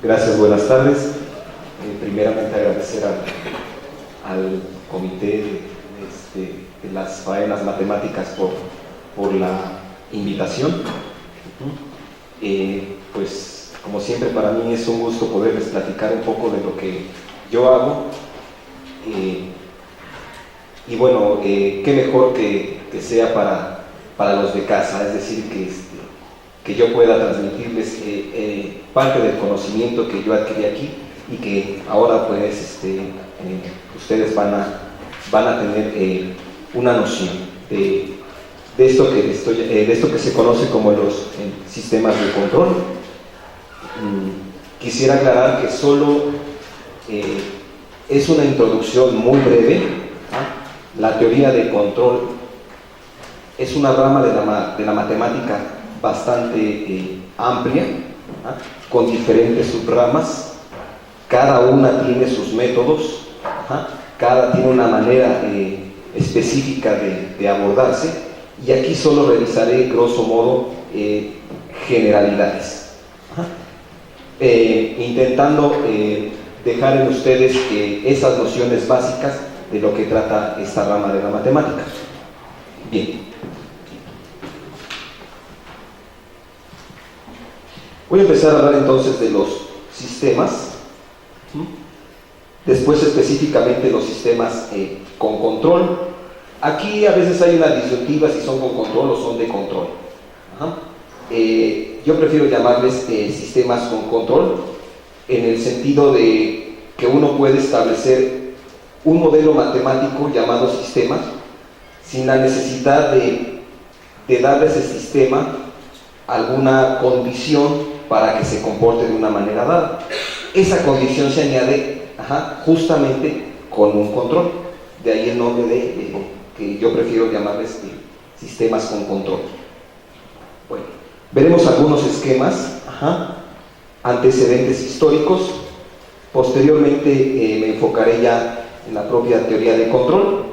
Gracias, buenas tardes. Primeramente agradecer al comité de las faenas matemáticas por la invitación. Pues como siempre para mí es un gusto poderles platicar un poco de lo que yo hago. Y bueno, qué mejor que sea para los de casa, es decir, que yo pueda transmitirles parte del conocimiento que yo adquirí aquí y que ahora pues ustedes van a tener una noción de esto que se conoce como los sistemas de control. Quisiera aclarar que solo es una introducción muy breve. La teoría de control es una rama de la matemática bastante amplia, con diferentes subramas. Cada una tiene sus métodos, cada tiene una manera específica de abordarse, y aquí solo revisaré grosso modo generalidades, intentando dejar en ustedes esas nociones básicas de lo que trata esta rama de la matemática. Bien. Voy a empezar a hablar entonces de los sistemas, después específicamente los sistemas con control. Aquí a veces hay una disyuntiva si son con control o son de control. Yo prefiero llamarles sistemas con control, en el sentido de que uno puede establecer un modelo matemático llamado sistema sin la necesidad de darle a ese sistema alguna condición para que se comporte de una manera dada. Esa condición se añade justamente con un control. De ahí el nombre que yo prefiero llamarles sistemas con control. Bueno, veremos algunos esquemas, antecedentes históricos. Posteriormente me enfocaré ya en la propia teoría de control.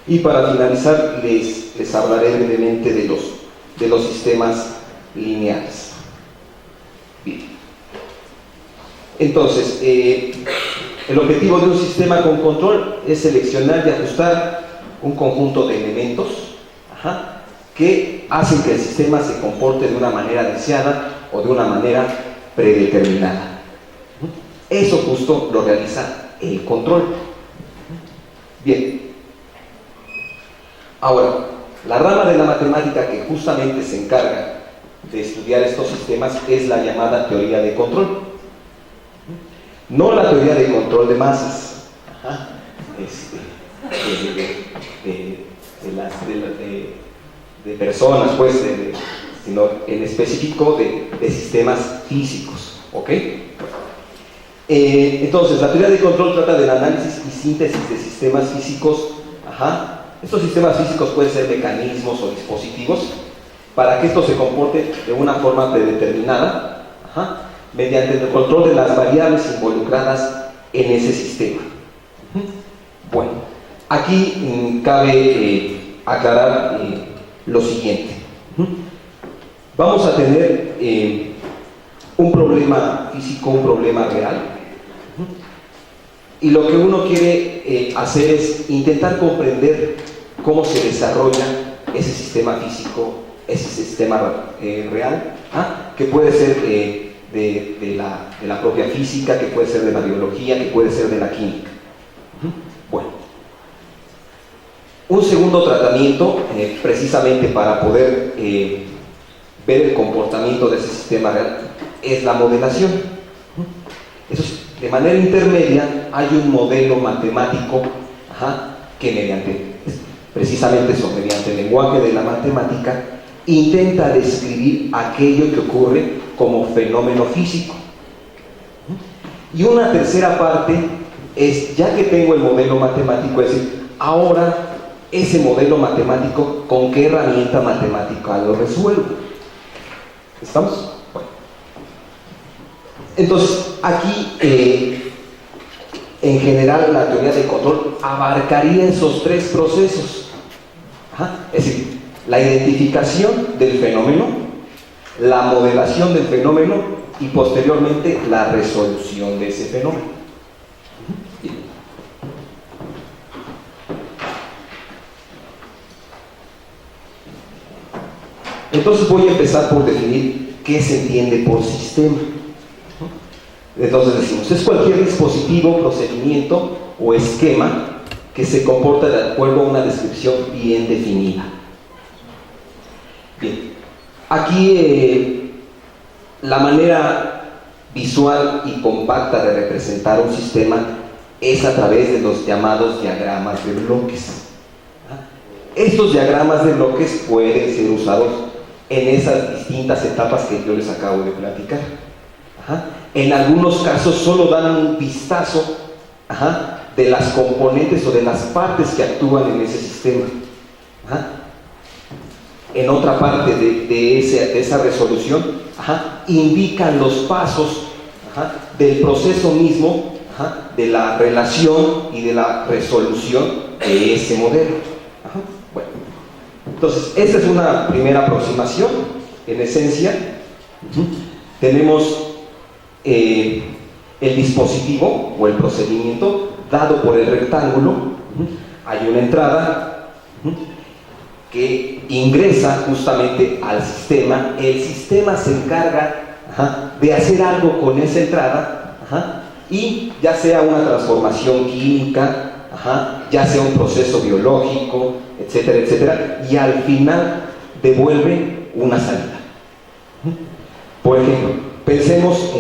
Y para finalizar les hablaré brevemente de los sistemas lineales. Bien. Entonces, el objetivo de un sistema con control es seleccionar y ajustar un conjunto de elementos que hacen que el sistema se comporte de una manera deseada o de una manera predeterminada. Eso justo lo realiza el control. Bien. Ahora, la rama de la matemática que justamente se encarga de estudiar estos sistemas es la llamada teoría de control. No la teoría de control de masas, de personas, pues, sino en específico de sistemas físicos. ¿Ok? Entonces, la teoría de control trata del análisis y síntesis de sistemas físicos. Estos sistemas físicos pueden ser mecanismos o dispositivos, para que esto se comporte de una forma predeterminada, mediante el control de las variables involucradas en ese sistema. Bueno, aquí cabe aclarar lo siguiente. Vamos a tener un problema físico, un problema real, y lo que uno quiere hacer es intentar comprender cómo se desarrolla ese sistema físico, ese sistema real, que puede ser de la propia física, que puede ser de la biología, que puede ser de la química. Bueno, un segundo tratamiento, precisamente para poder ver el comportamiento de ese sistema real, es la modelación. Entonces, de manera intermedia hay un modelo matemático que precisamente mediante el lenguaje de la matemática intenta describir aquello que ocurre como fenómeno físico. Y una tercera parte es, ya que tengo el modelo matemático, es decir, ahora ese modelo matemático, ¿con qué herramienta matemática lo resuelvo? ¿Estamos? Bueno. Entonces, aquí, en general, la teoría de control abarcaría esos tres procesos. Es decir, la identificación del fenómeno, la modelación del fenómeno y posteriormente la resolución de ese fenómeno. Bien. Entonces voy a empezar por definir qué se entiende por sistema. Entonces decimos, es cualquier dispositivo, procedimiento o esquema que se comporta de acuerdo a una descripción bien definida. Bien, aquí la manera visual y compacta de representar un sistema es a través de los llamados diagramas de bloques. Estos diagramas de bloques pueden ser usados en esas distintas etapas que yo les acabo de platicar. En algunos casos solo dan un vistazo de las componentes o de las partes que actúan en ese sistema. En otra parte de esa resolución indican los pasos del proceso mismo, de la relación y de la resolución de ese modelo. Bueno, entonces esta es una primera aproximación. En esencia tenemos el dispositivo o el procedimiento dado por el rectángulo. Hay una entrada que ingresa justamente al sistema. El sistema se encarga de hacer algo con esa entrada, y ya sea una transformación química, ya sea un proceso biológico, etcétera, etcétera, y al final devuelve una salida. Por ejemplo, pensemos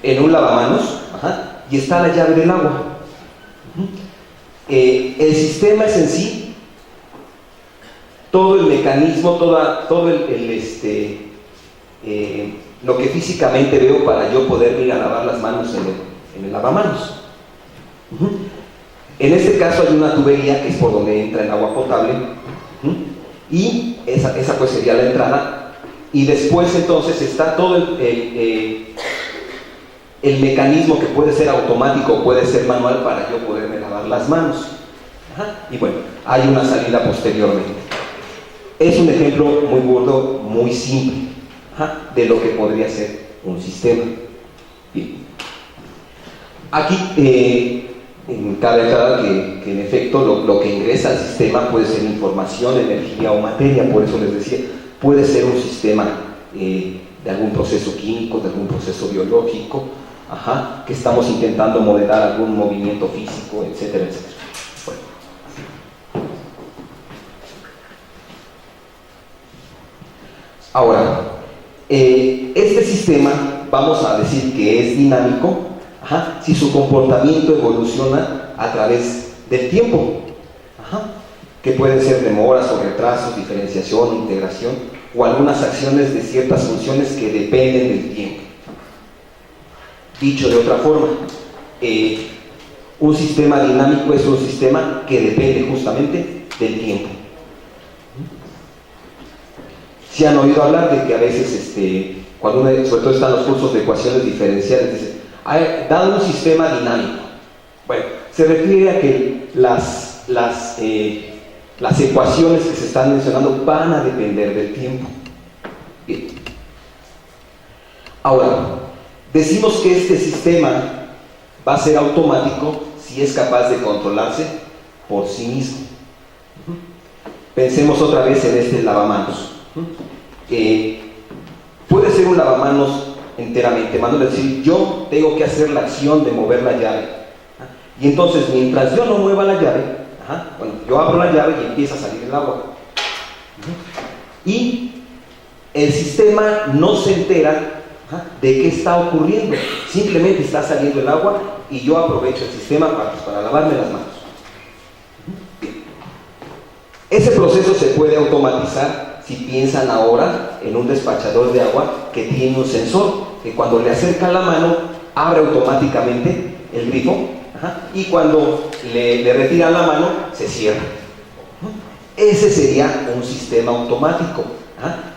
en un lavamanos, y está la llave del agua. El sistema es en sí todo el mecanismo, todo lo que físicamente veo para yo poder ir a lavar las manos en el lavamanos. En este caso hay una tubería que es por donde entra el agua potable, y esa pues sería la entrada, y después entonces está todo el mecanismo que puede ser automático o puede ser manual para yo poderme lavar las manos. Y bueno, hay una salida posteriormente. Es un ejemplo muy burdo, muy simple, de lo que podría ser un sistema. Bien. Aquí cabe aclarar que en efecto lo que ingresa al sistema puede ser información, energía o materia. Por eso les decía, puede ser un sistema de algún proceso químico, de algún proceso biológico, que estamos intentando modelar algún movimiento físico, etcétera, etcétera. Bueno. Ahora, este sistema vamos a decir que es dinámico si su comportamiento evoluciona a través del tiempo, que pueden ser demoras o retrasos, diferenciación, integración o algunas acciones de ciertas funciones que dependen del tiempo. Dicho de otra forma, un sistema dinámico es un sistema que depende justamente del tiempo. Si han oído hablar de que a veces, cuando uno, sobre todo están los cursos de ecuaciones diferenciales, dicen, dado un sistema dinámico. Bueno, se refiere a que las ecuaciones que se están mencionando van a depender del tiempo. Bien. Ahora, decimos que este sistema va a ser automático si es capaz de controlarse por sí mismo. Pensemos otra vez en este lavamanos. Puede ser un lavamanos enteramente manual, es decir, yo tengo que hacer la acción de mover la llave, y entonces mientras yo no mueva la llave, bueno, yo abro la llave y empieza a salir el agua, y el sistema no se entera de qué está ocurriendo, simplemente está saliendo el agua y yo aprovecho el sistema para lavarme las manos. Bien. Ese proceso se puede automatizar si piensan ahora en un despachador de agua que tiene un sensor que cuando le acercan la mano abre automáticamente el grifo, y cuando le retiran la mano se cierra. Ese sería un sistema automático.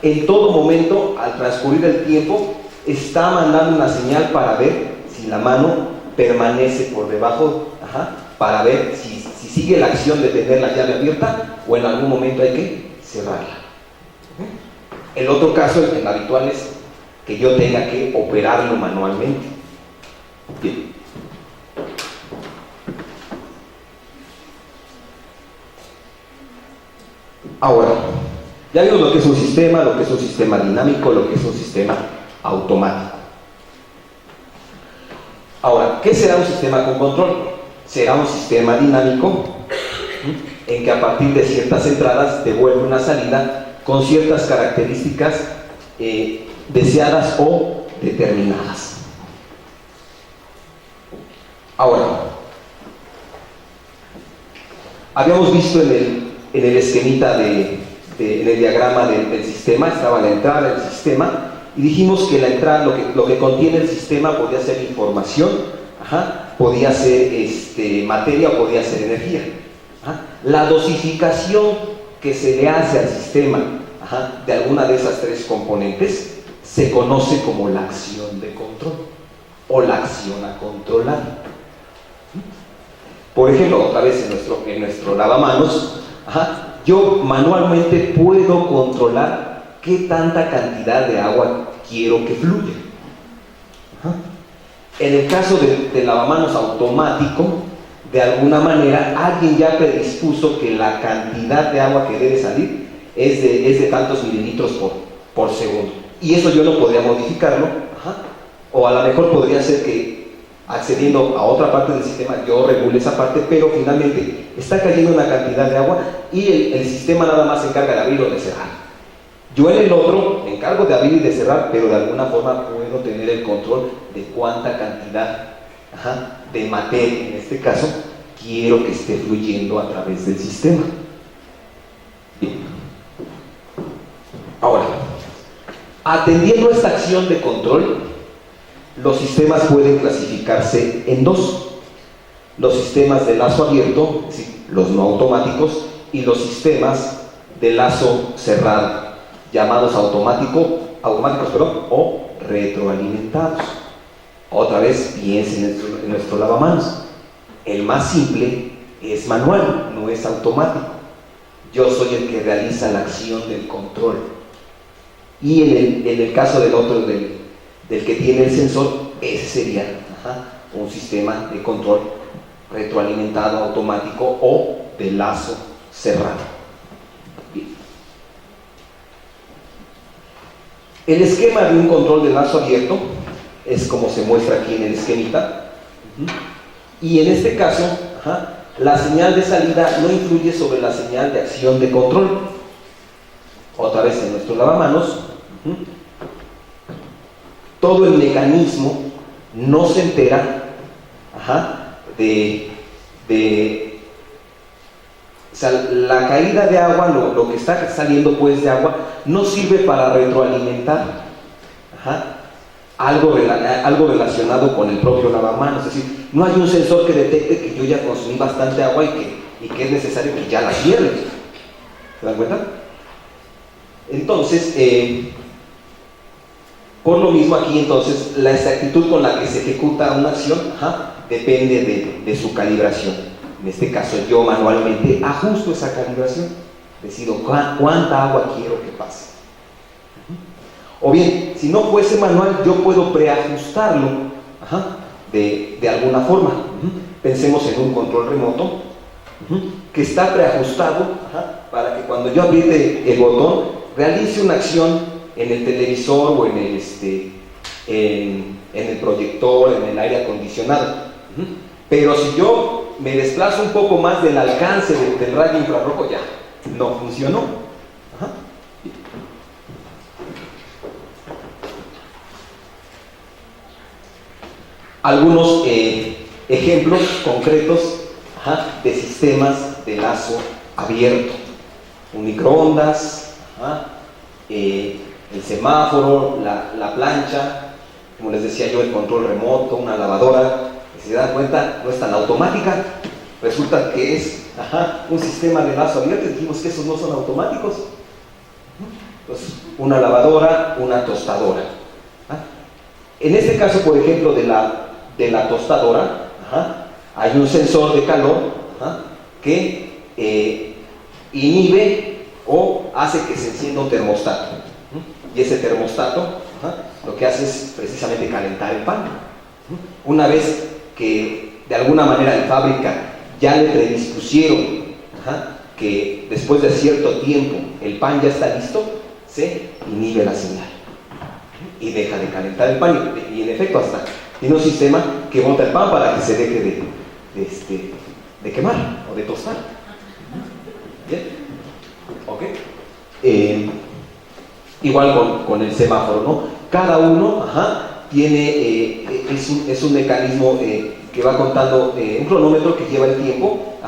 En todo momento, al transcurrir el tiempo, está mandando una señal para ver si la mano permanece por debajo, para ver si sigue la acción de tener la llave abierta o en algún momento hay que cerrarla. El otro caso, el habitual, es que yo tenga que operarlo manualmente. Bien. Ahora, ya vimos lo que es un sistema, lo que es un sistema dinámico, lo que es un sistema automático. Ahora, ¿qué será un sistema con control? Será un sistema dinámico en que a partir de ciertas entradas devuelve una salida con ciertas características deseadas o determinadas. Ahora, habíamos visto en el esquemita en el diagrama del sistema, estaba la entrada del sistema, y dijimos que la entrada, lo que contiene el sistema podía ser información, podía ser materia o podía ser energía. La dosificación que se le hace al sistema de alguna de esas tres componentes se conoce como la acción de control o la acción a controlar. Por ejemplo, otra vez en nuestro lavamanos, yo manualmente puedo controlar qué tanta cantidad de agua quiero que fluya. En el caso del lavamanos automático, de alguna manera alguien ya predispuso que la cantidad de agua que debe salir es de tantos mililitros por segundo, y eso yo no podría modificarlo, o a lo mejor podría ser que accediendo a otra parte del sistema yo regule esa parte, pero finalmente está cayendo una cantidad de agua y el sistema nada más se encarga de abrir o de cerrar. Yo en el otro me encargo de abrir y de cerrar, pero de alguna forma puedo tener el control de cuánta cantidad de materia, en este caso, quiero que esté fluyendo a través del sistema. Bien. Ahora, atendiendo a esta acción de control, los sistemas pueden clasificarse en dos: los sistemas de lazo abierto, es decir, los no automáticos, y los sistemas de lazo cerrado, llamados automáticos o retroalimentados. Otra vez, piensen en nuestro lavamanos. El más simple es manual, no es automático. Yo soy el que realiza la acción del control. Y en el caso del otro, del que tiene el sensor, ese sería un sistema de control retroalimentado automático o de lazo cerrado. Bien. El esquema de un control de lazo abierto es como se muestra aquí en el esquemita, y en este caso la señal de salida no influye sobre la señal de acción de control. Otra vez en nuestro lavamanos, todo el mecanismo no se entera o sea, la caída de agua, lo que está saliendo pues de agua, no sirve para retroalimentar algo relacionado con el propio lavamanos. Es decir, no hay un sensor que detecte que yo ya consumí bastante agua y que es necesario que ya la cierre. ¿Se dan cuenta? Entonces, por lo mismo aquí, entonces, la exactitud con la que se ejecuta una acción depende de su calibración. En este caso, yo manualmente ajusto esa calibración, decido cuánta agua quiero que pase. O bien, si no fuese manual, yo puedo preajustarlo de alguna forma. Pensemos en un control remoto que está preajustado para que cuando yo apriete el botón realice una acción en el televisor o en el proyector, en el aire acondicionado. Pero si yo me desplazo un poco más del alcance del rayo infrarrojo, ya no funcionó. Algunos ejemplos concretos de sistemas de lazo abierto: un microondas, el semáforo, la plancha, como les decía yo, el control remoto, una lavadora. Si se dan cuenta, no es tan automática, resulta que es un sistema de lazo abierto, y dijimos que esos no son automáticos. Entonces, una lavadora, una tostadora. En este caso, por ejemplo, de la tostadora, hay un sensor de calor que inhibe o hace que se encienda un termostato. Y ese termostato lo que hace es precisamente calentar el pan. Una vez que de alguna manera en fábrica ya le predispusieron que después de cierto tiempo el pan ya está listo, se inhibe la señal y deja de calentar el pan, y en efecto hasta tiene un sistema que bota el pan para que se deje de quemar o de tostar. ¿Bien? ¿Ok? Igual con el semáforo, ¿no? Cada uno tiene, es un mecanismo que va contando un cronómetro que lleva el tiempo,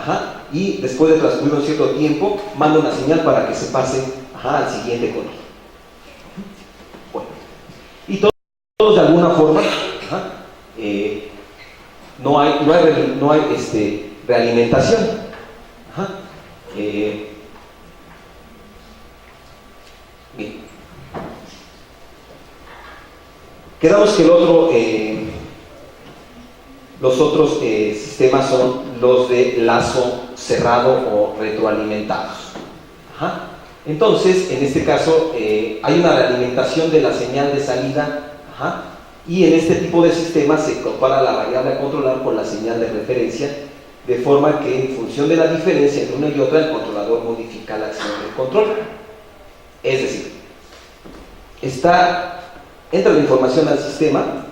y después de transcurrir un cierto tiempo manda una señal para que se pase al siguiente color. Bueno, y todos de alguna forma no hay realimentación. Bien. Quedamos que los otros sistemas son los de lazo cerrado o retroalimentados. Entonces, en este caso, hay una realimentación de la señal de salida, y en este tipo de sistemas se compara la variable a controlar con la señal de referencia, de forma que en función de la diferencia entre una y otra, el controlador modifica la acción del control. Es decir, entra la información al sistema,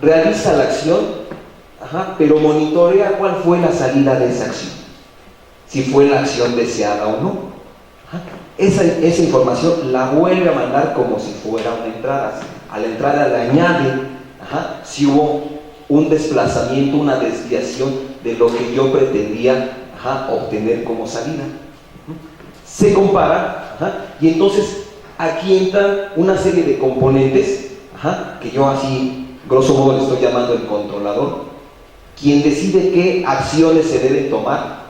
realiza la acción, pero monitorea cuál fue la salida de esa acción, si fue la acción deseada o no. Esa información la vuelve a mandar como si fuera una entrada. A la entrada le añade si hubo un desplazamiento, una desviación de lo que yo pretendía obtener como salida. Se compara, y entonces aquí entran una serie de componentes que yo así grosso modo le estoy llamando el controlador, quien decide qué acciones se deben tomar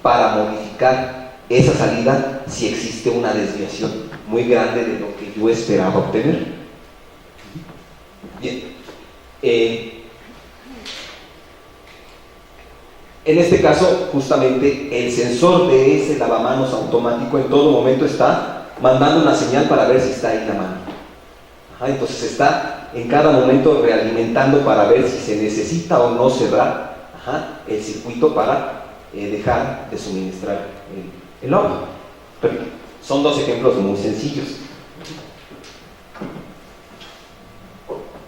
para modificar esa salida si existe una desviación muy grande de lo que yo esperaba obtener. Bien, en este caso, justamente el sensor de ese lavamanos automático en todo momento está mandando una señal para ver si está ahí la mano. Entonces está en cada momento realimentando para ver si se necesita o no cerrar el circuito para dejar de suministrar el agua. Pero son dos ejemplos muy sencillos.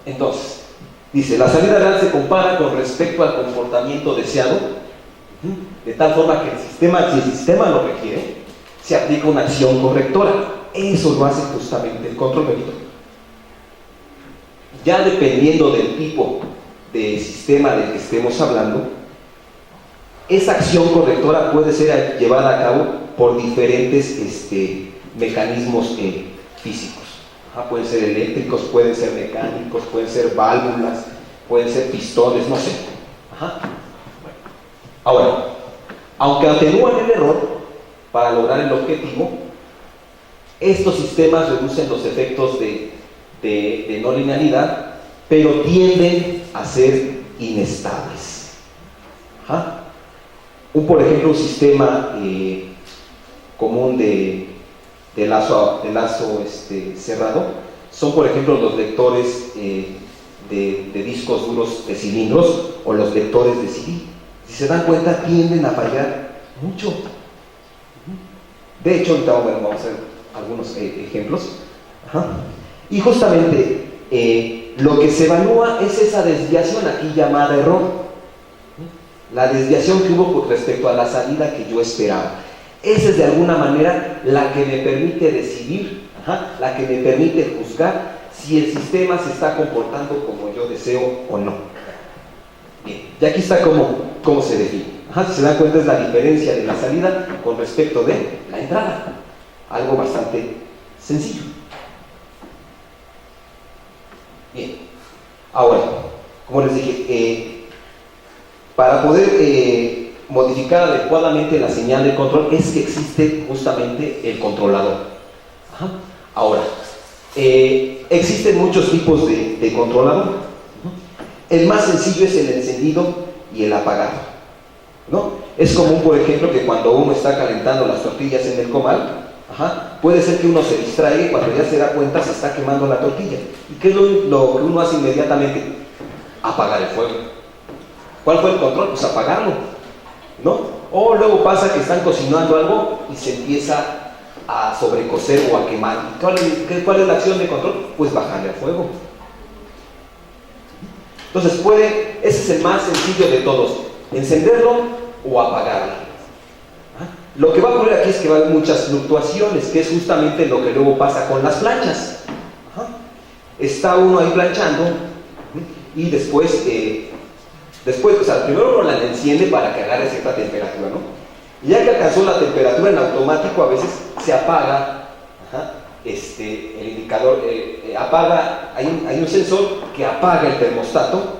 Entonces, dice, la salida real se compara con respecto al comportamiento deseado, de tal forma que si el sistema lo requiere, se aplica una acción correctora. Eso lo hace justamente el control medido. Ya dependiendo del tipo de sistema del que estemos hablando, esa acción correctora puede ser llevada a cabo por diferentes mecanismos físicos. Pueden ser eléctricos, pueden ser mecánicos, pueden ser válvulas, pueden ser pistones, no sé. Ahora, aunque atenúan el error para lograr el objetivo, estos sistemas reducen los efectos de no linealidad, pero tienden a ser inestables. Por ejemplo, un sistema común de lazo cerrado son, por ejemplo, los lectores de discos duros de cilindros o los lectores de CD. Si se dan cuenta, tienden a fallar mucho. De hecho, ahorita vamos a hacer algunos ejemplos. Y justamente lo que se evalúa es esa desviación aquí llamada error. La desviación que hubo con respecto a la salida que yo esperaba. Esa es de alguna manera la que me permite decidir, la que me permite juzgar si el sistema se está comportando como yo deseo o no. Bien, y aquí está cómo se define. Si se dan cuenta, es la diferencia de la salida con respecto de la entrada. Algo bastante sencillo. Bien, ahora, como les dije, para poder modificar adecuadamente la señal de control es que existe justamente el controlador. Ahora, existen muchos tipos de controlador. El más sencillo es el encendido y el apagar, ¿no? Es común, por ejemplo, que cuando uno está calentando las tortillas en el comal, puede ser que uno se distraiga y cuando ya se da cuenta se está quemando la tortilla. ¿Y qué es lo que uno hace inmediatamente? Apagar el fuego. ¿Cuál fue el control? Pues apagarlo, ¿no? O luego pasa que están cocinando algo y se empieza a sobrecocer o a quemar. ¿Cuál es la acción de control? Pues bajarle al fuego. Entonces ese es el más sencillo de todos, encenderlo o apagarlo. Lo que va a ocurrir aquí es que va a haber muchas fluctuaciones, que es justamente lo que luego pasa con las planchas. Está uno ahí planchando y después, o sea, primero uno la enciende para que agarre cierta temperatura, ¿no? Y ya que alcanzó la temperatura, en automático a veces se apaga, el indicador apaga, hay un sensor que apaga el termostato,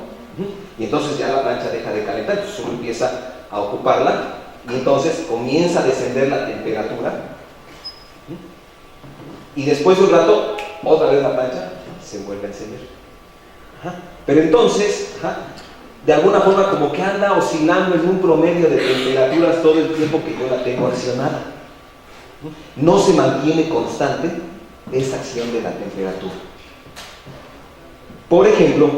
y entonces ya la plancha deja de calentar, entonces uno empieza a ocuparla y entonces comienza a descender la temperatura, y después de un rato otra vez la plancha se vuelve a encender. Pero entonces, de alguna forma como que anda oscilando en un promedio de temperaturas todo el tiempo que yo la tengo accionada. No se mantiene constante esa acción de la temperatura. Por ejemplo,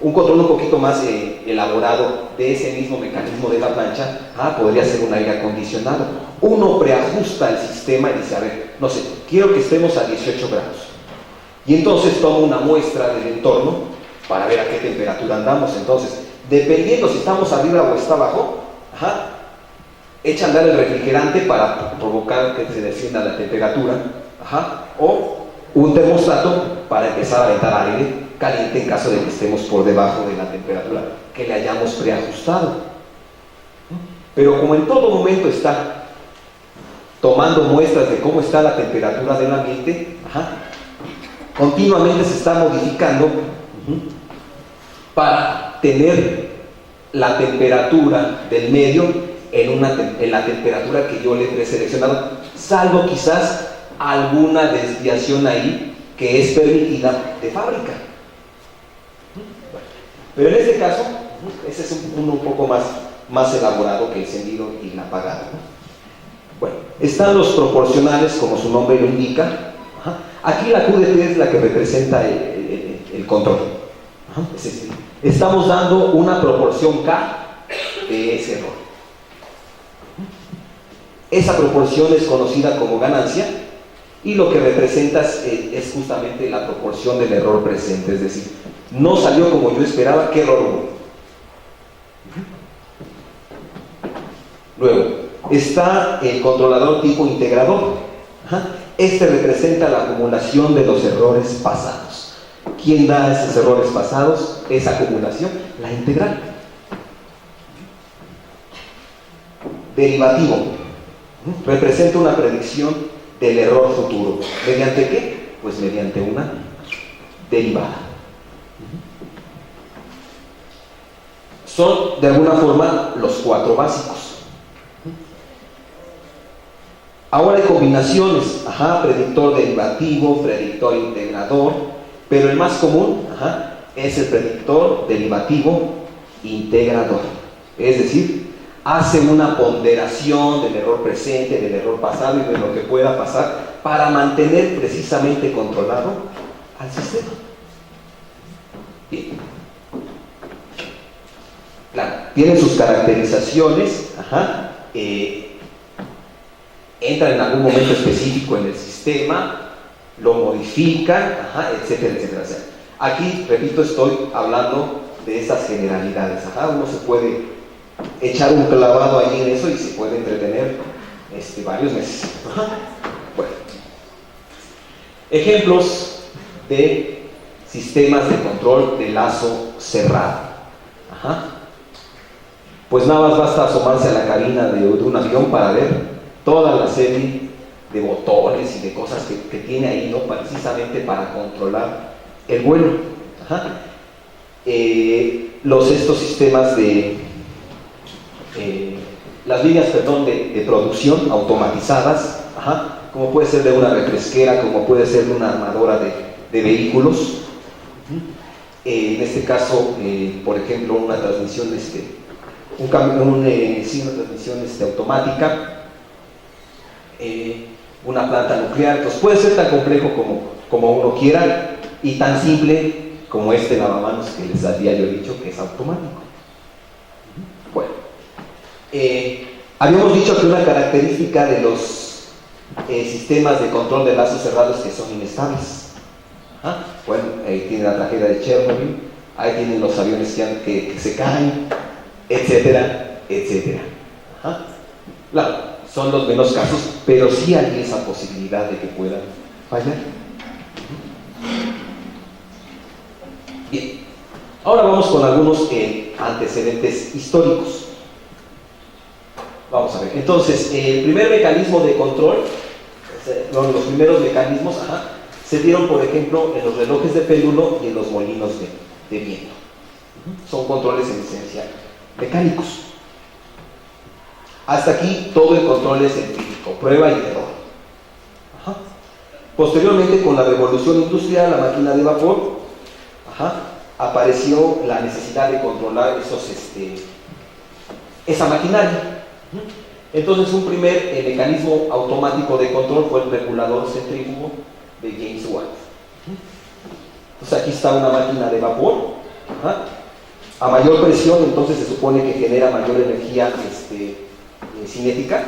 un control un poquito más elaborado de ese mismo mecanismo de la plancha, podría ser un aire acondicionado. Uno preajusta el sistema y dice, a ver, no sé, quiero que estemos a 18 grados. Y entonces tomo una muestra del entorno para ver a qué temperatura andamos. Entonces, dependiendo si estamos arriba o está abajo, echa a andar el refrigerante para provocar que se descienda la temperatura, o un termostato para empezar a aventar aire caliente en caso de que estemos por debajo de la temperatura que le hayamos preajustado. Pero como en todo momento está tomando muestras de cómo está la temperatura del ambiente, continuamente se está modificando para tener la temperatura del medio en la temperatura que yo le he preseleccionado, salvo quizás alguna desviación ahí que es permitida de fábrica. Pero en este caso, ese es un poco más elaborado que el encendido y el apagado. Bueno, están los proporcionales, como su nombre lo indica. Aquí la QDT es la que representa el control. Estamos dando una proporción K de ese error. Esa proporción es conocida como ganancia y lo que representa es justamente la proporción del error presente, es decir, no salió como yo esperaba, ¿qué error hubo? Luego, está el controlador tipo integrador. Este representa la acumulación de los errores pasados. ¿Quién da esos errores pasados? Esa acumulación, la integral. Derivativo. Representa una predicción del error futuro. ¿Mediante qué? Pues mediante una derivada. Son de alguna forma los cuatro básicos. Ahora hay combinaciones, predictor derivativo, predictor integrador, pero el más común es el predictor derivativo integrador. Es decir, hace una ponderación del error presente, del error pasado y de lo que pueda pasar para mantener precisamente controlado al sistema. Bien. Claro, tiene sus caracterizaciones, entra en algún momento específico en el sistema, lo modifican, etcétera, etcétera. O sea, aquí, repito, estoy hablando de esas generalidades. Uno se puede echar un clavado ahí en eso y se puede entretener varios meses. Bueno, ejemplos de sistemas de control de lazo cerrado. Pues nada más basta asomarse a la cabina de un avión para ver toda la serie de botones y de cosas que tiene ahí, ¿no? Precisamente para controlar el vuelo. Estos sistemas de las líneas, de producción automatizadas, como puede ser de una refresquera, como puede ser de una armadora de vehículos, En este caso, por ejemplo, una transmisión, una transmisión automática, una planta nuclear. Entonces puede ser tan complejo como uno quiera y tan simple como este lavamanos que les había yo dicho que es automático. Bueno, habíamos dicho que una característica de los sistemas de control de lazos cerrados es que son inestables. Bueno, ahí tiene la tragedia de Chernobyl, ahí tienen los aviones que se caen, etcétera, etcétera. Claro, son los menos casos, pero sí hay esa posibilidad de que puedan fallar. Bien, ahora vamos con algunos antecedentes históricos. Vamos a ver, entonces, el primer mecanismo de control, los primeros mecanismos, se dieron, por ejemplo, en los relojes de péndulo y en los molinos de viento. Son controles en esencia mecánicos. Hasta aquí todo el control es científico, prueba y error. Posteriormente, con la revolución industrial, la máquina de vapor, apareció la necesidad de controlar esa maquinaria. Entonces, un primer mecanismo automático de control fue el regulador centrífugo de James Watt. Entonces, aquí está una máquina de vapor. A mayor presión, entonces se supone que genera mayor energía cinética.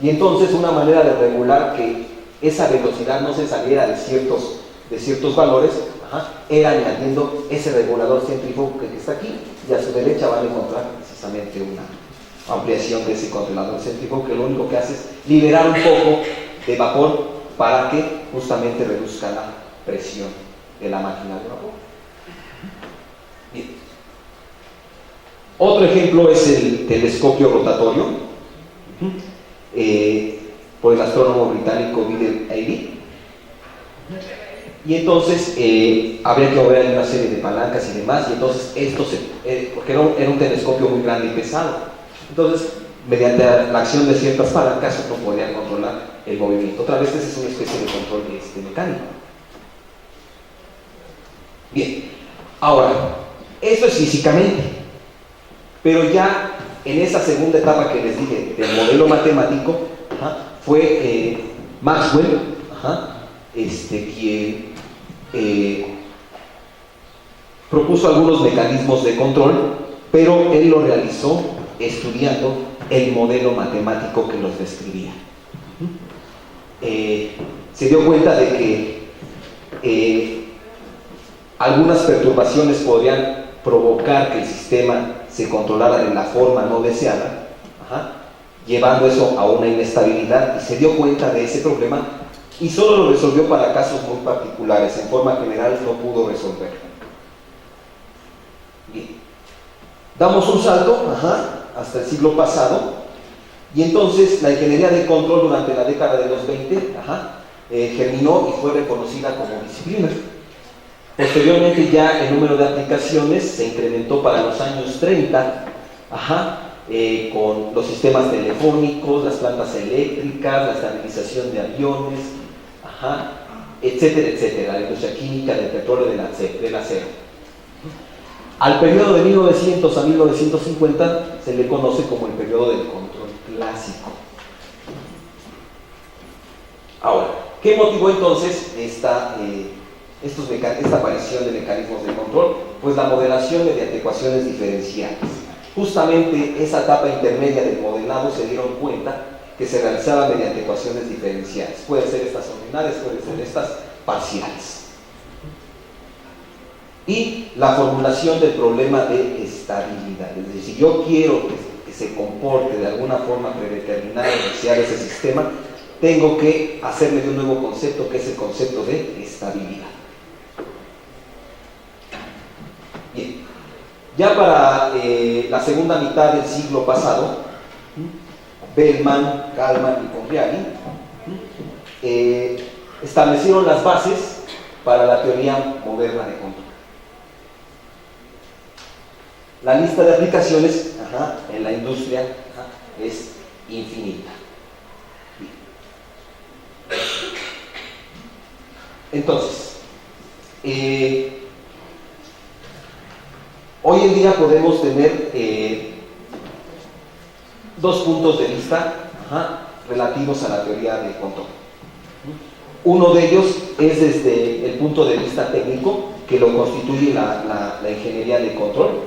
Y entonces, una manera de regular que esa velocidad no se saliera de ciertos valores era añadiendo ese regulador centrífugo que está aquí, y a su derecha van a encontrar precisamente una ampliación de ese controlador centrífugo que lo único que hace es liberar un poco de vapor para que justamente reduzca la presión de la máquina de vapor. Bien. Otro ejemplo es el telescopio rotatorio por el astrónomo británico Bill Airy. Y entonces habría que mover una serie de palancas y demás, y entonces porque era un telescopio muy grande y pesado. Entonces, mediante la acción de ciertas palancas, uno podía controlar el movimiento. Otra vez, esa es una especie de control mecánico. Bien, ahora, esto es físicamente, pero ya en esa segunda etapa que les dije del modelo matemático, fue Maxwell, quien propuso algunos mecanismos de control, pero él lo realizó estudiando el modelo matemático que los describía. Se dio cuenta de que algunas perturbaciones podrían provocar que el sistema se controlara de la forma no deseada, llevando eso a una inestabilidad, y se dio cuenta de ese problema y solo lo resolvió para casos muy particulares. En forma general no pudo resolverlo. Bien, damos un salto hasta el siglo pasado, y entonces la ingeniería de control durante la década de los 20 germinó y fue reconocida como disciplina. Posteriormente, ya el número de aplicaciones se incrementó para los años 30, con los sistemas telefónicos, las plantas eléctricas, la estabilización de aviones, etcétera, etcétera, la industria química, del petróleo, del acero. Al periodo de 1900 a 1950 se le conoce como el periodo del control clásico. Ahora, ¿qué motivó entonces esta aparición de mecanismos de control? Pues la modelación mediante ecuaciones diferenciales. Justamente esa etapa intermedia del modelado se dieron cuenta que se realizaba mediante ecuaciones diferenciales. Pueden ser estas ordinarias, pueden ser estas parciales. Y la formulación del problema de estabilidad. Es decir, si yo quiero que se comporte de alguna forma predeterminada y desear ese sistema, tengo que hacerle de un nuevo concepto, que es el concepto de estabilidad. Bien, ya para la segunda mitad del siglo pasado, Bellman, Kalman y Conriani establecieron las bases para la teoría moderna de control. La lista de aplicaciones en la industria es infinita. Entonces, Hoy en día podemos tener dos puntos de vista relativos a la teoría del control. Uno de ellos es desde el punto de vista técnico, que lo constituye la ingeniería de control,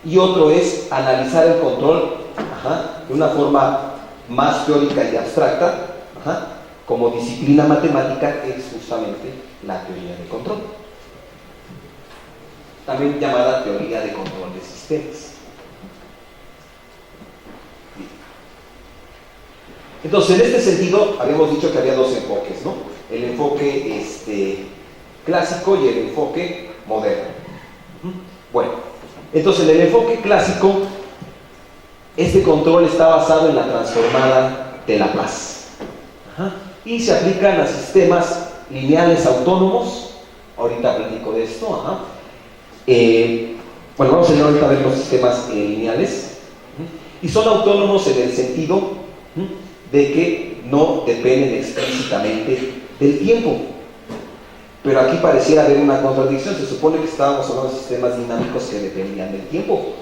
y otro es analizar el control de una forma más teórica y abstracta, como disciplina matemática, que es justamente la teoría de control, también llamada teoría de control de sistemas. Entonces, en este sentido, habíamos dicho que había dos enfoques, ¿no? El enfoque clásico y el enfoque moderno. Bueno, entonces en el enfoque clásico, este control está basado en la transformada de Laplace. Y se aplican a sistemas lineales autónomos. Ahorita platico de esto. Bueno, vamos a ahorita ver los sistemas lineales. Y son autónomos en el sentido de que no dependen explícitamente del tiempo. Pero aquí pareciera haber una contradicción. Se supone que estábamos hablando de sistemas dinámicos que dependían del tiempo.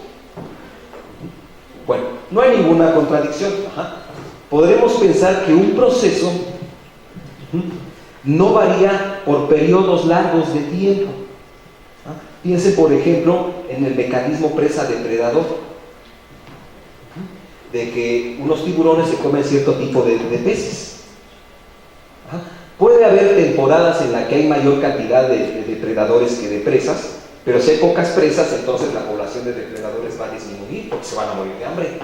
Bueno, no hay ninguna contradicción. Podremos pensar que un proceso no varía por periodos largos de tiempo. Piense, por ejemplo, en el mecanismo presa-depredador, de que unos tiburones se comen cierto tipo de peces. Puede haber temporadas en las que hay mayor cantidad de depredadores que de presas, pero si hay pocas presas, entonces la población de depredadores va a disminuir porque se van a morir de hambre.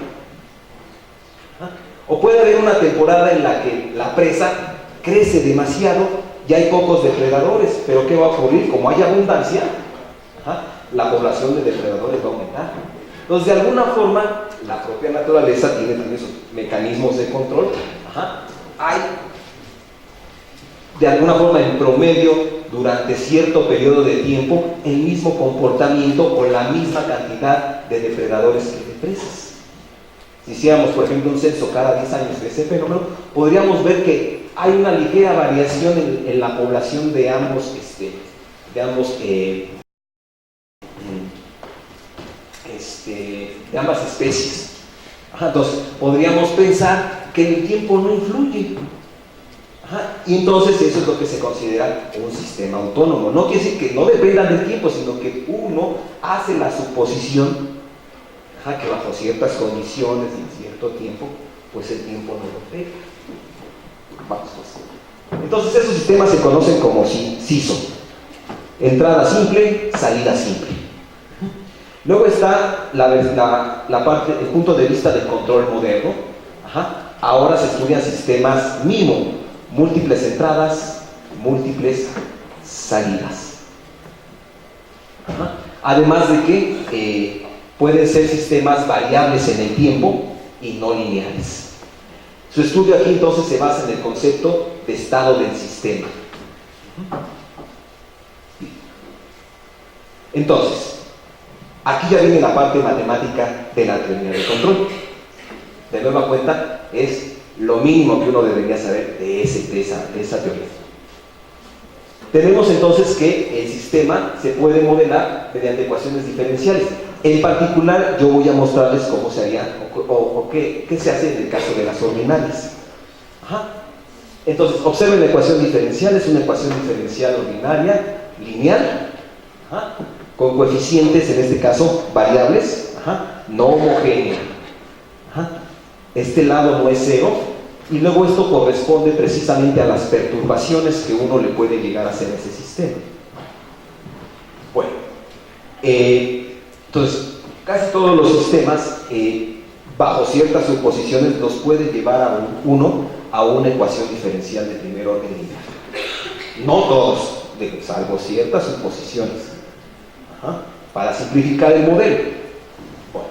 O puede haber una temporada en la que la presa crece demasiado y hay pocos depredadores, pero ¿qué va a ocurrir? Como hay abundancia, la población de depredadores va a aumentar. Entonces, de alguna forma, la propia naturaleza tiene también sus mecanismos de control. Hay, de alguna forma, en promedio, durante cierto periodo de tiempo, el mismo comportamiento o la misma cantidad de depredadores que de presas. Si hiciéramos, por ejemplo, un censo cada 10 años de ese fenómeno, podríamos ver que hay una ligera variación en la población de ambos de ambas especies. Entonces, podríamos pensar que el tiempo no influye. Y entonces eso es lo que se considera un sistema autónomo. No quiere decir que no dependan del tiempo, sino que uno hace la suposición que bajo ciertas condiciones y en cierto tiempo, pues el tiempo no lo pega. Vamos pues. Entonces esos sistemas se conocen como SISO. Entrada simple, salida simple. Luego está la parte, el punto de vista del control moderno. Ahora se estudian sistemas MIMO, múltiples entradas, múltiples salidas. Además de que pueden ser sistemas variables en el tiempo y no lineales. Su estudio aquí entonces se basa en el concepto de estado del sistema. Entonces, aquí ya viene la parte matemática de la teoría del control. De nueva cuenta, es lo mínimo que uno debería saber de esa teoría. Tenemos entonces que el sistema se puede modelar mediante ecuaciones diferenciales. En particular, yo voy a mostrarles cómo se haría o qué se hace en el caso de las ordinales. Entonces, observen la ecuación diferencial. Es una ecuación diferencial ordinaria, lineal, con coeficientes, en este caso, variables, no homogénea. Este lado no es cero, y luego esto corresponde precisamente a las perturbaciones que uno le puede llegar a hacer a ese sistema. Bueno, entonces, casi todos los sistemas, bajo ciertas suposiciones, los puede llevar a uno a una ecuación diferencial de primer orden lineal. No todos, salvo ciertas suposiciones, para simplificar el modelo. Bueno,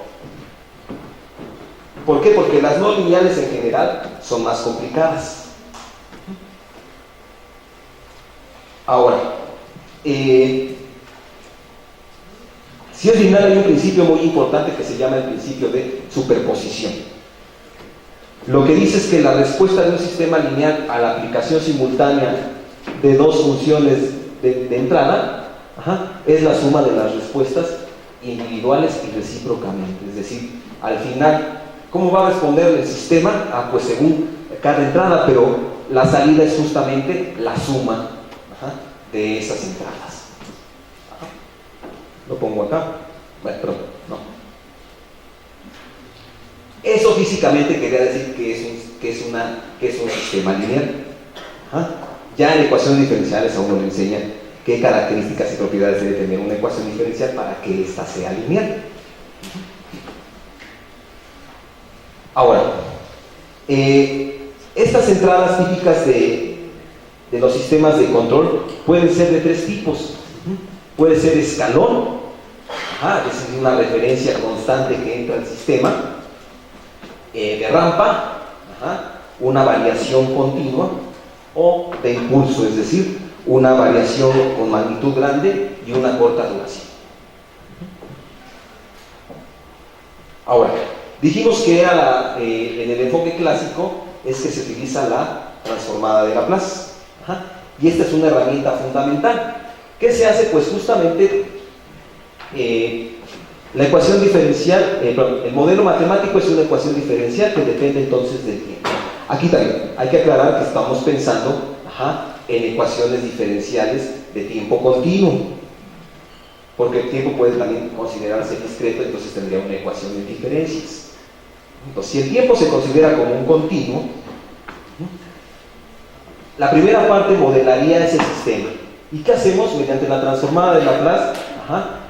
¿por qué? Porque las no lineales en general son más complicadas. Ahora, si es lineal, hay un principio muy importante que se llama el principio de superposición. Lo que dice es que la respuesta de un sistema lineal a la aplicación simultánea de dos funciones de entrada es la suma de las respuestas individuales y recíprocamente. Es decir, al final, ¿cómo va a responder el sistema? Ah, pues según cada entrada, pero la salida es justamente la suma de esas entradas. Lo pongo acá. Bueno, perdón, no. Eso físicamente quería decir que es un sistema lineal. Ya en ecuaciones diferenciales a uno le enseñan qué características y propiedades debe tener una ecuación diferencial para que ésta sea lineal. Ahora, estas entradas típicas de los sistemas de control pueden ser de tres tipos. Puede ser escalón, es decir, una referencia constante que entra al sistema, de rampa, una variación continua, o de impulso, es decir, una variación con magnitud grande y una corta duración. Ahora, dijimos que en el enfoque clásico es que se utiliza la transformada de Laplace, y esta es una herramienta fundamental. ¿Qué se hace? Pues justamente la ecuación diferencial, el modelo matemático es una ecuación diferencial que depende entonces del tiempo. Aquí también hay que aclarar que estamos pensando en ecuaciones diferenciales de tiempo continuo, porque el tiempo puede también considerarse discreto, entonces tendría una ecuación de diferencias. Entonces, si el tiempo se considera como un continuo, la primera parte modelaría ese sistema. ¿Y qué hacemos? Mediante la transformada de Laplace,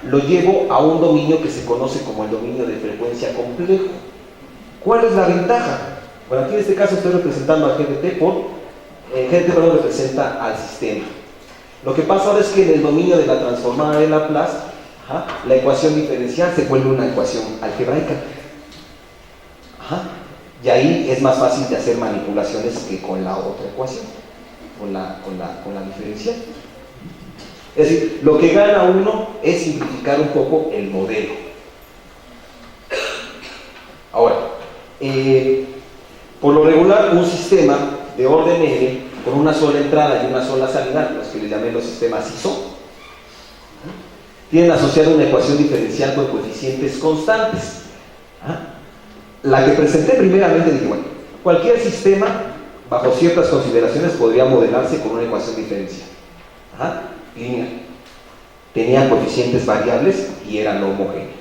lo llevo a un dominio que se conoce como el dominio de frecuencia complejo. ¿Cuál es la ventaja? Bueno, aquí en este caso estoy representando a GDT GDT representa al sistema. Lo que pasa ahora es que en el dominio de la transformada de Laplace, la ecuación diferencial se vuelve una ecuación algebraica. Y ahí es más fácil de hacer manipulaciones que con la otra ecuación, con la diferencial. Es decir, lo que gana uno es simplificar un poco el modelo. Ahora, por lo regular, un sistema de orden n con una sola entrada y una sola salida, los que le llamé los sistemas ISO, tienen asociada una ecuación diferencial con coeficientes constantes. La que presenté primeramente, dije, bueno, cualquier sistema, bajo ciertas consideraciones, podría modelarse con una ecuación diferencial lineal. Tenía coeficientes variables y era no homogéneo.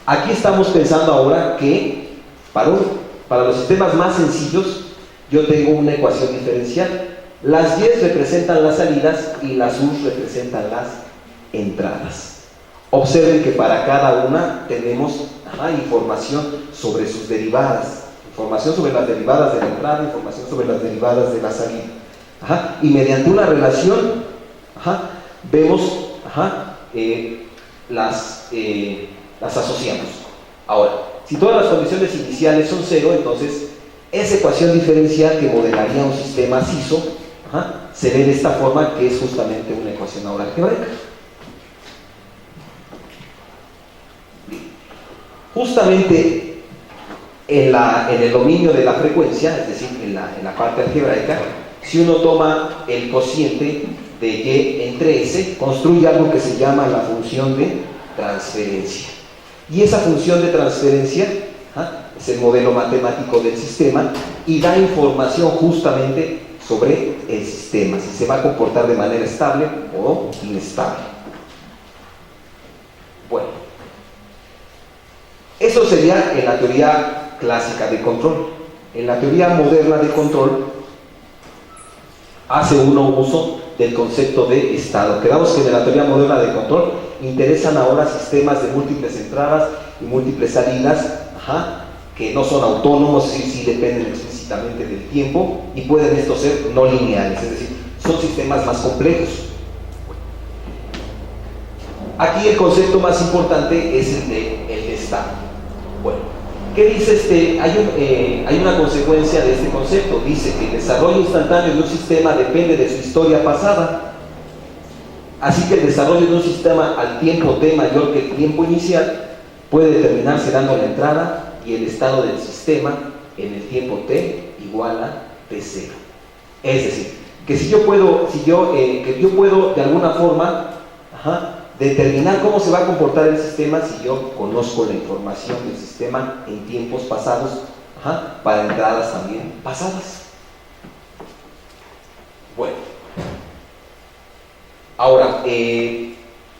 Aquí estamos pensando ahora que para los sistemas más sencillos yo tengo una ecuación diferencial. Las Y representan las salidas y las U representan las entradas. Observen que para cada una tenemos información sobre sus derivadas, información sobre las derivadas de la entrada, información sobre las derivadas de la salida. Y mediante una relación vemos las asociamos. Ahora, si todas las condiciones iniciales son cero, entonces esa ecuación diferencial que modelaría un sistema SISO se ve de esta forma, que es justamente una ecuación ahora algebraica. Justamente en el dominio de la frecuencia, es decir, en la parte algebraica, si uno toma el cociente de y entre s, construye algo que se llama la función de transferencia. Y esa función de transferencia es el modelo matemático del sistema y da información justamente sobre el sistema, si se va a comportar de manera estable o inestable. Bueno, eso sería en la teoría clásica de control. En la teoría moderna de control hace uno uso del concepto de estado. Quedamos que en la teoría moderna de control interesan ahora sistemas de múltiples entradas y múltiples salidas, que no son autónomos, es decir, sí dependen explícitamente del tiempo, y pueden estos ser no lineales, es decir, son sistemas más complejos. Aquí el concepto más importante es el de estado. Bueno, ¿qué dice hay una consecuencia de este concepto? Dice que el desarrollo instantáneo de un sistema depende de su historia pasada. Así que el desarrollo de un sistema al tiempo t mayor que el tiempo inicial puede determinarse dando la entrada y el estado del sistema en el tiempo t igual a t0. Es decir, que yo puedo de alguna forma Determinar cómo se va a comportar el sistema si yo conozco la información del sistema en tiempos pasados, para entradas también pasadas. Bueno, ahora, en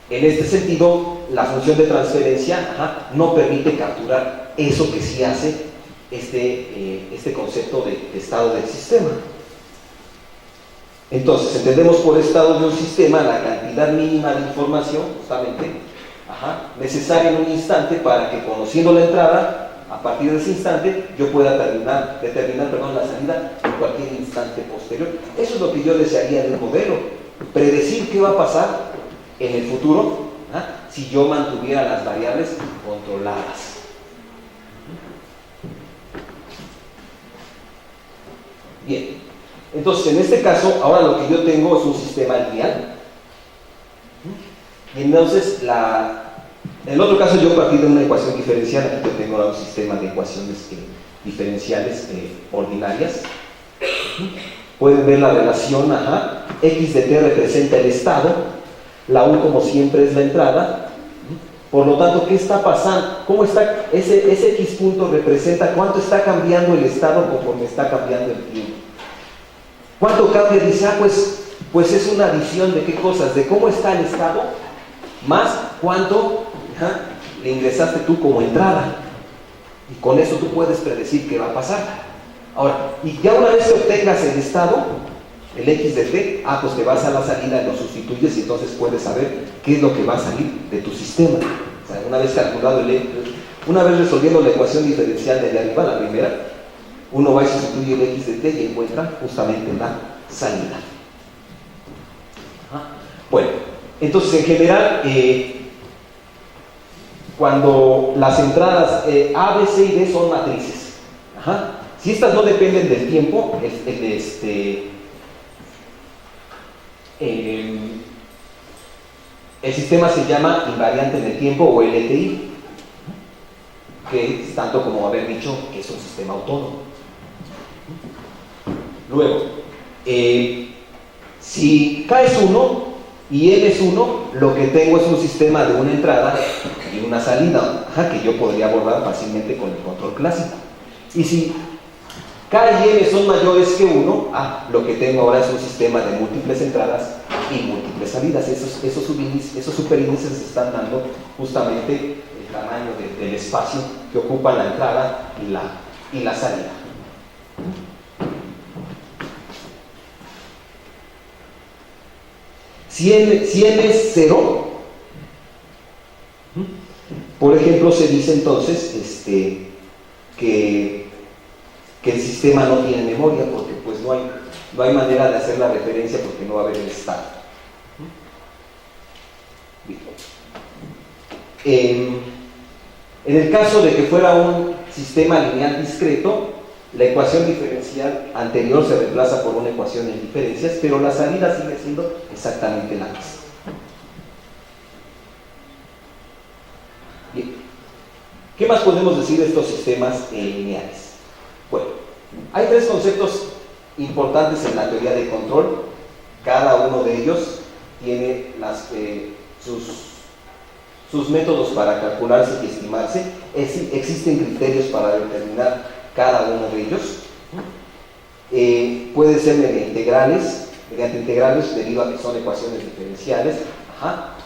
este sentido, la función de transferencia no permite capturar eso que sí hace este concepto de estado del sistema. Entonces, entendemos por estado de un sistema la cantidad mínima de información, justamente, necesaria en un instante para que, conociendo la entrada, a partir de ese instante, yo pueda determinar la salida en cualquier instante posterior. Eso es lo que yo desearía del modelo, predecir qué va a pasar en el futuro, si yo mantuviera las variables controladas. Bien. Entonces, en este caso, ahora lo que yo tengo es un sistema lineal. Y entonces, en el otro caso yo partí de una ecuación diferencial. Aquí yo tengo un sistema de ecuaciones diferenciales ordinarias. Pueden ver la relación, x de t representa el estado, la u como siempre es la entrada. Por lo tanto, ¿qué está pasando? ¿Cómo está ese x punto representa cuánto está cambiando el estado conforme está cambiando el tiempo? ¿Cuánto cambia? Dice, pues es una adición de qué cosas, de cómo está el estado, más cuánto le ingresaste tú como entrada. Y con eso tú puedes predecir qué va a pasar. Ahora, y ya una vez que obtengas el estado, el x de t, pues te vas a la salida, lo sustituyes y entonces puedes saber qué es lo que va a salir de tu sistema. O sea, una vez calculado una vez resolviendo la ecuación diferencial de arriba, la primera, uno va y sustituye el x de t y encuentra justamente la salida. Bueno, entonces en general, cuando las entradas A, B, C y D son matrices, si estas no dependen del tiempo, el sistema se llama invariante en el tiempo o LTI, que es tanto como haber dicho que es un sistema autónomo. Luego, si K es 1 y N es 1, lo que tengo es un sistema de una entrada y una salida, que yo podría abordar fácilmente con el control clásico. Y si K y N son mayores que 1, lo que tengo ahora es un sistema de múltiples entradas y múltiples salidas. Esos superíndices están dando justamente el tamaño del espacio que ocupa la entrada y la salida. Si n es 0, por ejemplo, se dice entonces que el sistema no tiene memoria, porque pues no hay manera de hacer la referencia porque no va a haber el estado. En el caso de que fuera un sistema lineal discreto, la ecuación diferencial anterior se reemplaza por una ecuación en diferencias, pero la salida sigue siendo exactamente la misma. Bien. ¿Qué más podemos decir de estos sistemas lineales? Bueno, hay tres conceptos importantes en la teoría de control. Cada uno de ellos tiene sus métodos para calcularse y estimarse. Existen criterios para determinar cada uno de ellos. Puede ser mediante integrales debido a que son ecuaciones diferenciales,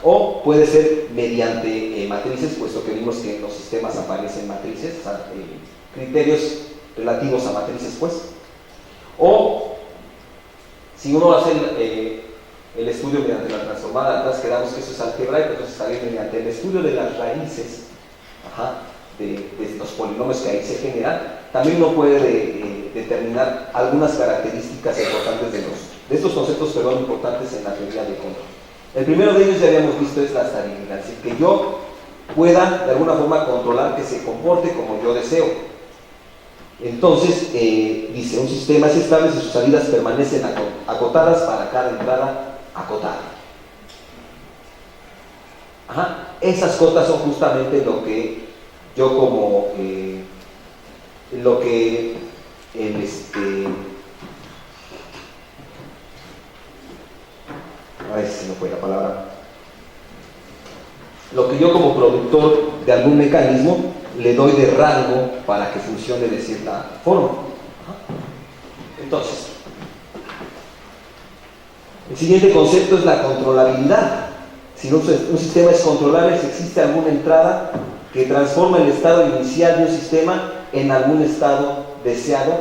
o puede ser mediante matrices, puesto que vimos que en los sistemas aparecen matrices, o sea, criterios relativos a matrices, pues. O si uno hace el estudio mediante la transformada, atrás quedamos que eso es algebraico, entonces también mediante el estudio de las raíces de los polinomios que ahí se generan, también uno puede determinar algunas características importantes de estos conceptos, importantes en la teoría de control. El primero de ellos ya habíamos visto es la estabilidad, es decir, que yo pueda de alguna forma controlar que se comporte como yo deseo. Entonces, dice, un sistema es estable si sus salidas permanecen acotadas para cada entrada acotada. Esas cotas son justamente lo que yo como a ver si no fue la palabra, lo que yo como productor de algún mecanismo le doy de rango para que funcione de cierta forma. Entonces, el siguiente concepto es la controlabilidad. Si un sistema es controlable, si existe alguna entrada que transforma el estado inicial de un sistema en algún estado deseado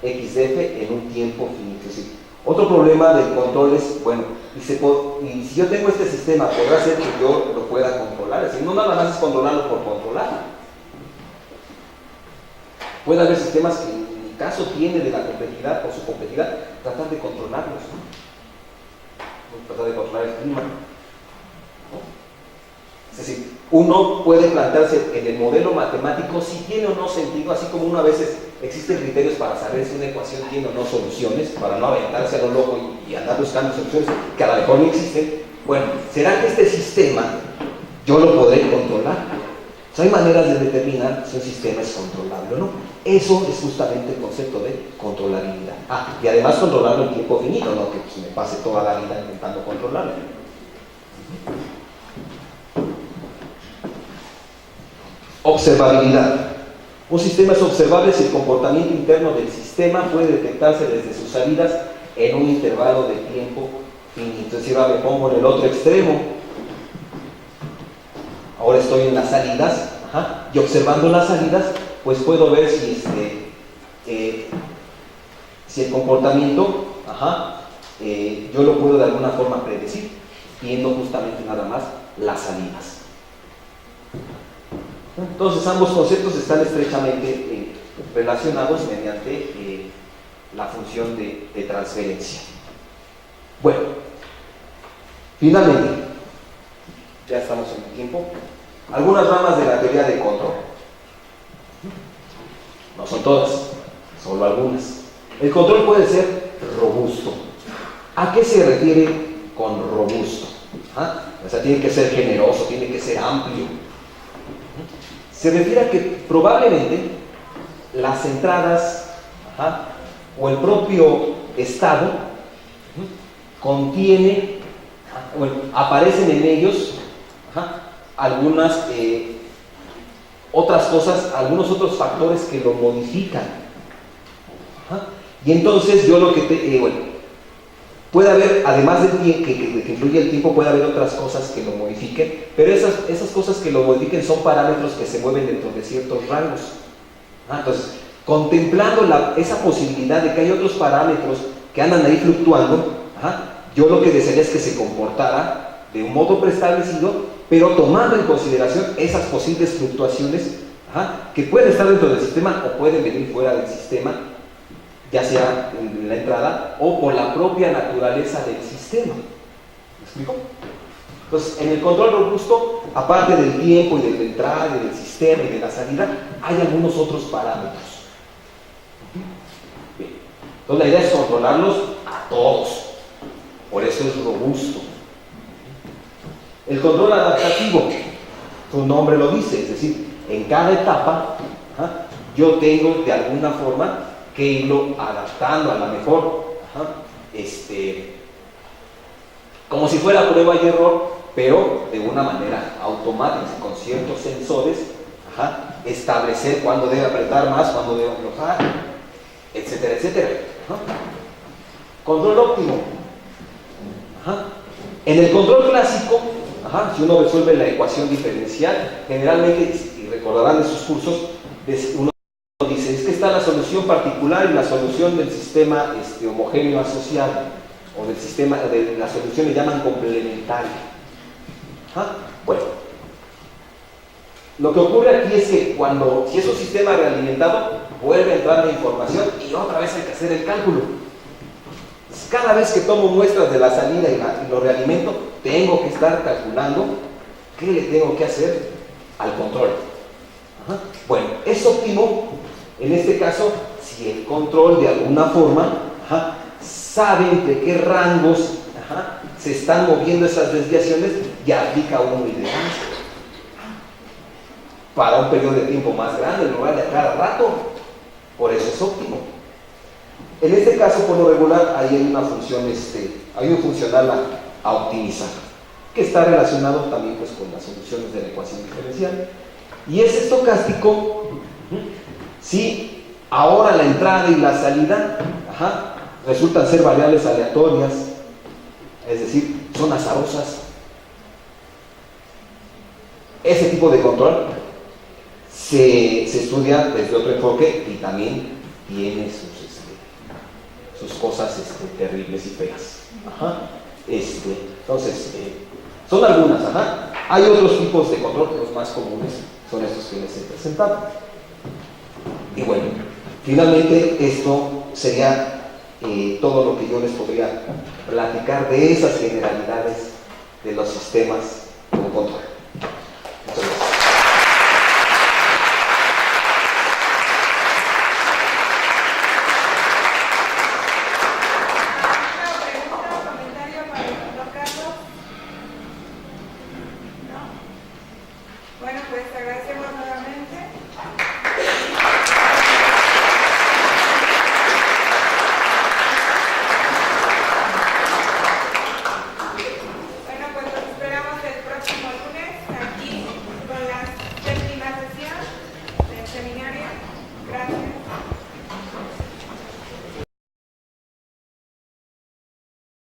XF en un tiempo finito. Es decir, otro problema del control es, bueno, y si yo tengo este sistema, ¿podrá ser que yo lo pueda controlar? Es decir, no nada más es controlarlo por controlarlo. Puede haber sistemas que en mi caso tiene de la complejidad, por su complejidad, tratar de controlarlos, ¿no? Tratar de controlar el clima, ¿no? Es decir, uno puede plantearse en el modelo matemático si tiene o no sentido, así como uno a veces existen criterios para saber si una ecuación tiene o no soluciones, para no aventarse a lo loco y andar buscando soluciones que a lo mejor no existen. Bueno, ¿será que este sistema yo lo podré controlar? O sea, hay maneras de determinar si un sistema es controlable o no. Eso es justamente el concepto de controlabilidad. Y además controlarlo en tiempo finito, no que pues, me pase toda la vida intentando controlarlo. Observabilidad. Un sistema es observable si el comportamiento interno del sistema puede detectarse desde sus salidas en un intervalo de tiempo finito. Es decir, ahora me pongo en el otro extremo. Ahora estoy en las salidas, y observando las salidas, pues puedo ver si el comportamiento, yo lo puedo de alguna forma predecir, viendo justamente nada más las salidas. Entonces ambos conceptos están estrechamente relacionados mediante la función de transferencia. Bueno, finalmente, ya estamos en el tiempo, algunas ramas de la teoría de control. No son todas, solo algunas. El control puede ser robusto. ¿A qué se refiere con robusto? O sea, tiene que ser generoso, tiene que ser amplio. Se refiere a que probablemente las entradas o el propio estado contiene, aparecen en ellos algunas otras cosas, algunos otros factores que lo modifican. Y entonces yo lo que puede haber, además de que influye el tiempo, puede haber otras cosas que lo modifiquen, pero esas cosas que lo modifiquen son parámetros que se mueven dentro de ciertos rangos. Entonces, contemplando esa posibilidad de que hay otros parámetros que andan ahí fluctuando, yo lo que desearía es que se comportara de un modo preestablecido, pero tomando en consideración esas posibles fluctuaciones que pueden estar dentro del sistema o pueden venir fuera del sistema, ya sea en la entrada o por la propia naturaleza del sistema. ¿Me explico? Entonces, en el control robusto, aparte del tiempo y de la entrada y del sistema y de la salida, hay algunos otros parámetros. Bien. Entonces, la idea es controlarlos a todos. Por eso es robusto. El control adaptativo, su nombre lo dice, es decir, en cada etapa yo tengo de alguna forma que irlo adaptando a lo mejor, como si fuera prueba y error, pero de una manera automática, con ciertos sensores, establecer cuándo debe apretar más, cuándo debe aflojar, etcétera, etcétera. Control óptimo. En el control clásico, si uno resuelve la ecuación diferencial, generalmente, y recordarán de sus cursos, uno dice, es que está la solución particular y la solución del sistema homogéneo asociado, o del sistema, de la solución le llaman complementaria. Bueno, lo que ocurre aquí es que si es un sistema realimentado, vuelve a entrar la información y otra vez hay que hacer el cálculo. Cada vez que tomo muestras de la salida y lo realimento, tengo que estar calculando qué le tengo que hacer al control. Bueno, es óptimo en este caso si el control de alguna forma sabe entre qué rangos se están moviendo esas desviaciones y aplica uno ideal para un periodo de tiempo más grande en lugar de a cada rato. Por eso es óptimo. En este caso, por lo regular, hay una función, hay un funcional a optimizar. que está relacionado también pues, con las soluciones de la ecuación diferencial. Y es estocástico si ahora la entrada y la salida resultan ser variables aleatorias, es decir, son azarosas. Ese tipo de control se estudia desde otro enfoque y también tiene sus cosas terribles y feas. Entonces, son algunas. Hay otros tipos de control, los más comunes son estos que les he presentado. Y bueno, finalmente esto sería todo lo que yo les podría platicar de esas generalidades de los sistemas con control.